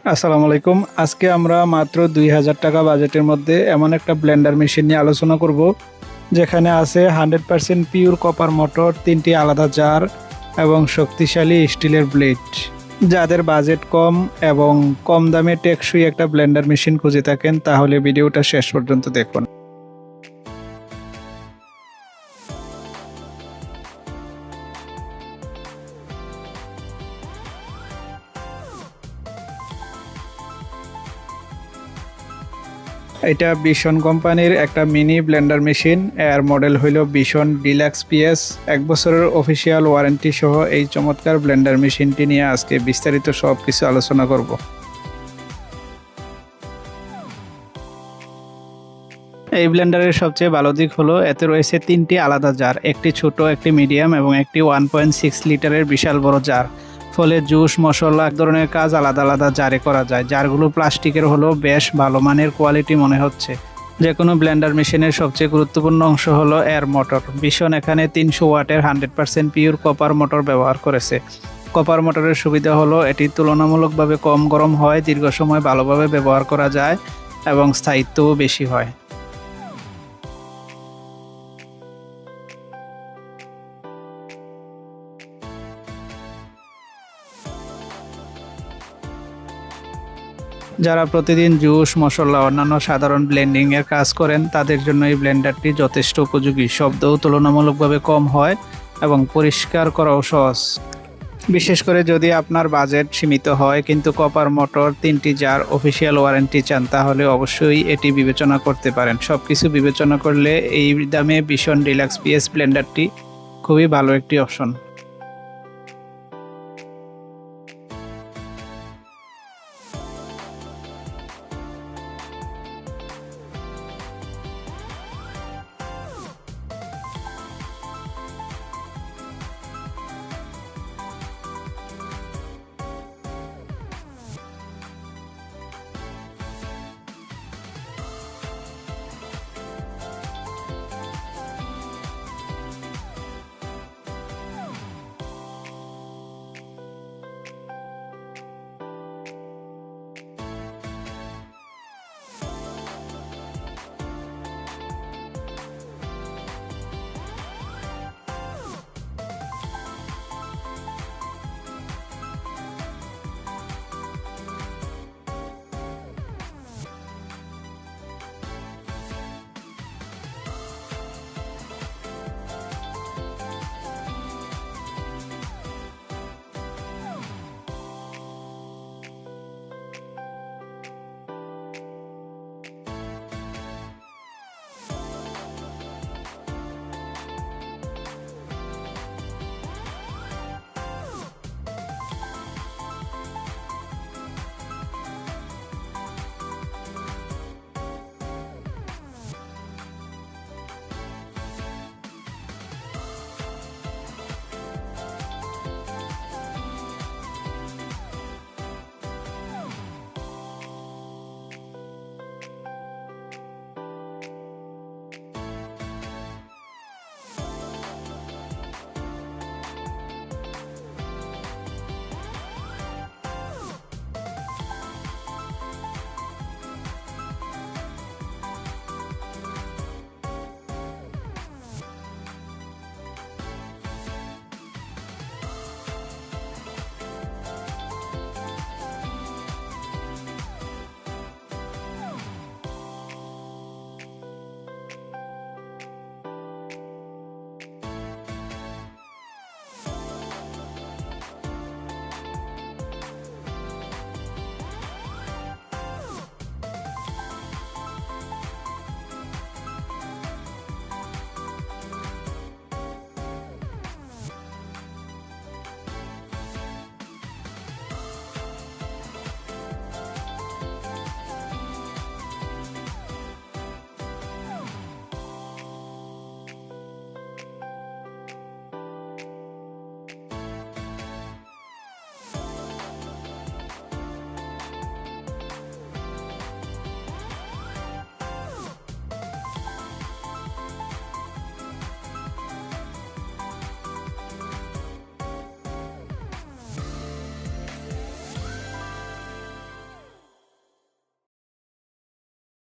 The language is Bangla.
আসসালামু আলাইকুম। আজকে আমরা মাত্র 2000 টাকা বাজেটের মধ্যে এমন একটা ব্লেন্ডার মেশিন নিয়ে আলোচনা করব, যেখানে আছে 100% পিওর কপার মোটর, 3টি আলাদা জার এবং শক্তিশালী স্টিলের ব্লেড। যাদের বাজেট কম এবং কম দামে টেকসই একটা ব্লেন্ডার মেশিন খুঁজে থাকেন, তাহলে ভিডিওটা শেষ পর্যন্ত দেখুন। এটা বিশন কোম্পানির একটা মিনি ব্লেন্ডার মেশিন। এর মডেল হইল বিশন ডিলাক্স পিএস। 1 বছরের অফিসিয়াল ওয়ারেন্টি সহ এই চমৎকার ব্লেন্ডার মেশিনটি নিয়ে আজকে বিস্তারিত সব কিছু আলোচনা করব। এই ব্লেন্ডারের সবচেয়ে ভালো দিক হলো এতে রয়েছে 3টি আলাদা জার, একটি ছোট, একটি মিডিয়াম এবং একটি 1.6 লিটারের বিশাল বড় জার। ফলে জুস, মশলা, এক ধরনের কাজ আলাদা আলাদা জারে করা যায়। জারগুলো প্লাস্টিকের হলেও বেশ ভালো মানের কোয়ালিটি মনে হচ্ছে। যে কোনো ব্লেন্ডার মেশিনের সবচেয়ে গুরুত্বপূর্ণ অংশ হলো এর মোটর। ভীষণ এখানে 300 ওয়াটের 100% পিওর কপার মোটর ব্যবহার করেছে। কপার মোটরের সুবিধা হলো এটি তুলনামূলকভাবে কম গরম হয়, দীর্ঘ সময় ভালোভাবে ব্যবহার করা যায় এবং স্থায়িত্বও বেশি হয়। যারা প্রতিদিন জুস, মশলা, অন্যান্য সাধারণ ব্লেন্ডিং এর কাজ করেন, তাদের জন্য এই ব্লেন্ডারটি যথেষ্ট উপযোগী। শব্দও তুলনামূলকভাবে কম হয় এবং পরিষ্কার করাও সহজ। বিশেষ করে যদি আপনার বাজেট সীমিত হয় কিন্তু কপার মোটর, 3টি জার, অফিসিয়াল ওয়ারেন্টি চান, তাহলে অবশ্যই এটি বিবেচনা করতে পারেন। সবকিছু বিবেচনা করলে এই দামে বিশন ডিলাক্স পিএস ব্লেন্ডারটি খুবই ভালো একটি অপশন।